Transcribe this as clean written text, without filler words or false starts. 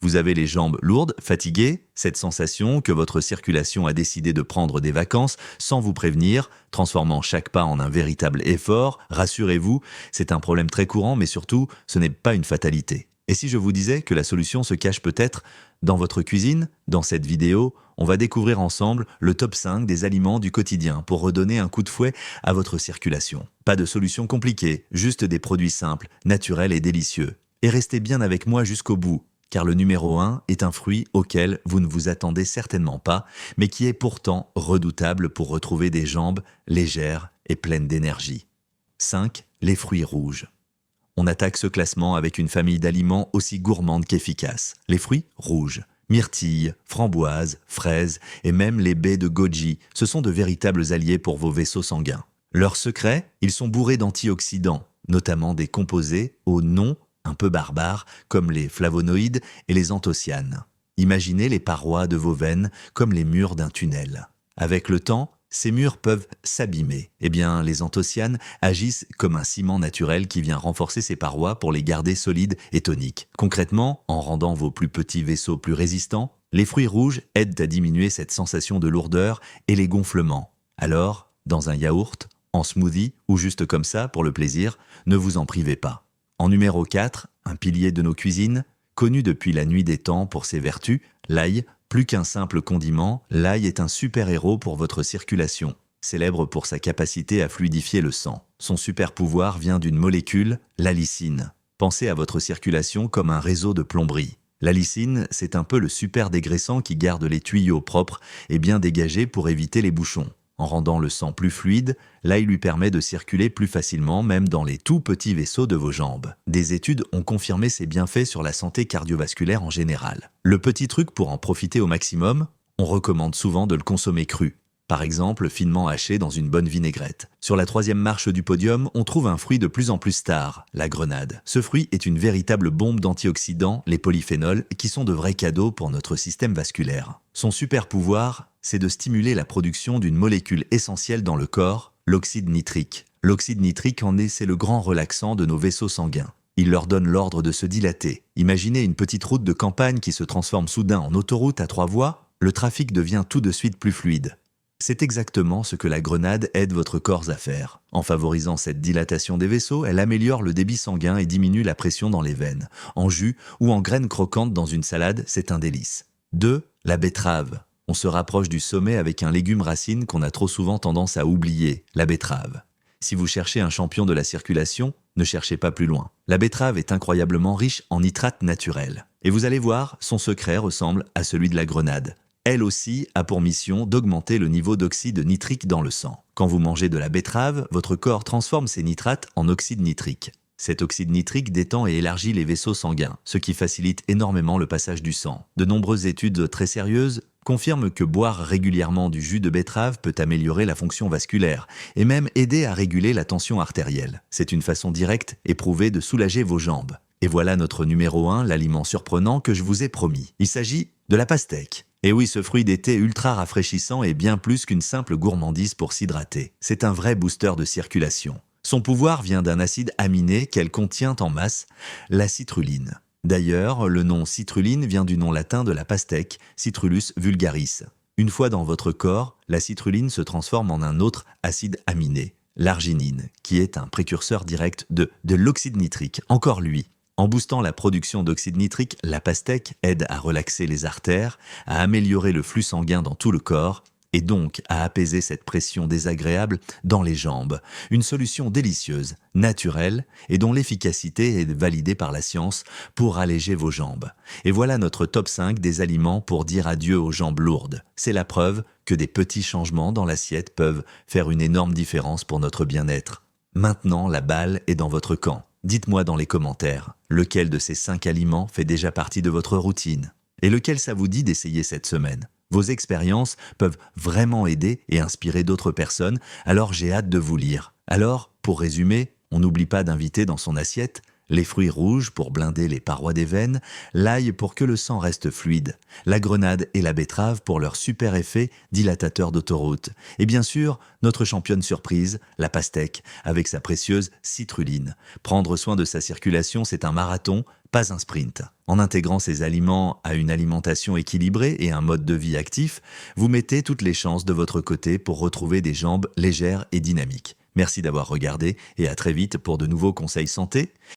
Vous avez les jambes lourdes, fatiguées, cette sensation que votre circulation a décidé de prendre des vacances sans vous prévenir, transformant chaque pas en un véritable effort. Rassurez-vous, c'est un problème très courant, mais surtout, ce n'est pas une fatalité. Et si je vous disais que la solution se cache peut-être dans votre cuisine? Dans cette vidéo, on va découvrir ensemble le top 5 des aliments du quotidien pour redonner un coup de fouet à votre circulation. Pas de solution compliquée, juste des produits simples, naturels et délicieux. Et restez bien avec moi jusqu'au bout, car le numéro 1 est un fruit auquel vous ne vous attendez certainement pas, mais qui est pourtant redoutable pour retrouver des jambes légères et pleines d'énergie. 5. Les fruits rouges. On attaque ce classement avec une famille d'aliments aussi gourmande qu'efficace. Les fruits rouges. Myrtilles, framboises, fraises et même les baies de goji, ce sont de véritables alliés pour vos vaisseaux sanguins. Leur secret, ils sont bourrés d'antioxydants, notamment des composés au nom un peu barbares comme les flavonoïdes et les anthocyanes. Imaginez les parois de vos veines comme les murs d'un tunnel. Avec le temps, ces murs peuvent s'abîmer. Eh bien, les anthocyanes agissent comme un ciment naturel qui vient renforcer ces parois pour les garder solides et toniques. Concrètement, en rendant vos plus petits vaisseaux plus résistants, les fruits rouges aident à diminuer cette sensation de lourdeur et les gonflements. Alors, dans un yaourt, en smoothie ou juste comme ça pour le plaisir, ne vous en privez pas. En numéro 4, un pilier de nos cuisines, connu depuis la nuit des temps pour ses vertus, l'ail. Plus qu'un simple condiment, l'ail est un super-héros pour votre circulation, célèbre pour sa capacité à fluidifier le sang. Son super-pouvoir vient d'une molécule, l'allicine. Pensez à votre circulation comme un réseau de plomberie. L'allicine, c'est un peu le super dégraissant qui garde les tuyaux propres et bien dégagés pour éviter les bouchons. En rendant le sang plus fluide, l'ail lui permet de circuler plus facilement même dans les tout petits vaisseaux de vos jambes. Des études ont confirmé ses bienfaits sur la santé cardiovasculaire en général. Le petit truc pour en profiter au maximum, on recommande souvent de le consommer cru. Par exemple, finement haché dans une bonne vinaigrette. Sur la 3e marche du podium, on trouve un fruit de plus en plus star, la grenade. Ce fruit est une véritable bombe d'antioxydants, les polyphénols, qui sont de vrais cadeaux pour notre système vasculaire. Son super pouvoir, c'est de stimuler la production d'une molécule essentielle dans le corps, l'oxyde nitrique. L'oxyde nitrique c'est le grand relaxant de nos vaisseaux sanguins. Il leur donne l'ordre de se dilater. Imaginez une petite route de campagne qui se transforme soudain en autoroute à 3 voies, le trafic devient tout de suite plus fluide. C'est exactement ce que la grenade aide votre corps à faire. En favorisant cette dilatation des vaisseaux, elle améliore le débit sanguin et diminue la pression dans les veines. En jus ou en graines croquantes dans une salade, c'est un délice. 2. La betterave. On se rapproche du sommet avec un légume racine qu'on a trop souvent tendance à oublier, la betterave. Si vous cherchez un champion de la circulation, ne cherchez pas plus loin. La betterave est incroyablement riche en nitrates naturels. Et vous allez voir, son secret ressemble à celui de la grenade. Elle aussi a pour mission d'augmenter le niveau d'oxyde nitrique dans le sang. Quand vous mangez de la betterave, votre corps transforme ces nitrates en oxyde nitrique. Cet oxyde nitrique détend et élargit les vaisseaux sanguins, ce qui facilite énormément le passage du sang. De nombreuses études très sérieuses confirment que boire régulièrement du jus de betterave peut améliorer la fonction vasculaire et même aider à réguler la tension artérielle. C'est une façon directe et prouvée de soulager vos jambes. Et voilà notre numéro 1, l'aliment surprenant que je vous ai promis. Il s'agit de la pastèque. Et oui, ce fruit d'été ultra rafraîchissant est bien plus qu'une simple gourmandise pour s'hydrater. C'est un vrai booster de circulation. Son pouvoir vient d'un acide aminé qu'elle contient en masse, la citruline. D'ailleurs, le nom citruline vient du nom latin de la pastèque, Citrullus vulgaris. Une fois dans votre corps, la citruline se transforme en un autre acide aminé, l'arginine, qui est un précurseur direct de l'oxyde nitrique, encore lui. En boostant la production d'oxyde nitrique, la pastèque aide à relaxer les artères, à améliorer le flux sanguin dans tout le corps et donc à apaiser cette pression désagréable dans les jambes. Une solution délicieuse, naturelle et dont l'efficacité est validée par la science pour alléger vos jambes. Et voilà notre top 5 des aliments pour dire adieu aux jambes lourdes. C'est la preuve que des petits changements dans l'assiette peuvent faire une énorme différence pour notre bien-être. Maintenant, la balle est dans votre camp. Dites-moi dans les commentaires, lequel de ces 5 aliments fait déjà partie de votre routine et lequel ça vous dit d'essayer cette semaine. Vos expériences peuvent vraiment aider et inspirer d'autres personnes, alors j'ai hâte de vous lire. Alors, pour résumer, on n'oublie pas d'inviter dans son assiette les fruits rouges pour blinder les parois des veines, l'ail pour que le sang reste fluide, la grenade et la betterave pour leur super effet dilatateur d'autoroute, et bien sûr, notre championne surprise, la pastèque, avec sa précieuse citruline. Prendre soin de sa circulation, c'est un marathon, Pas un sprint. En intégrant ces aliments à une alimentation équilibrée et un mode de vie actif, vous mettez toutes les chances de votre côté pour retrouver des jambes légères et dynamiques. Merci d'avoir regardé et à très vite pour de nouveaux conseils santé.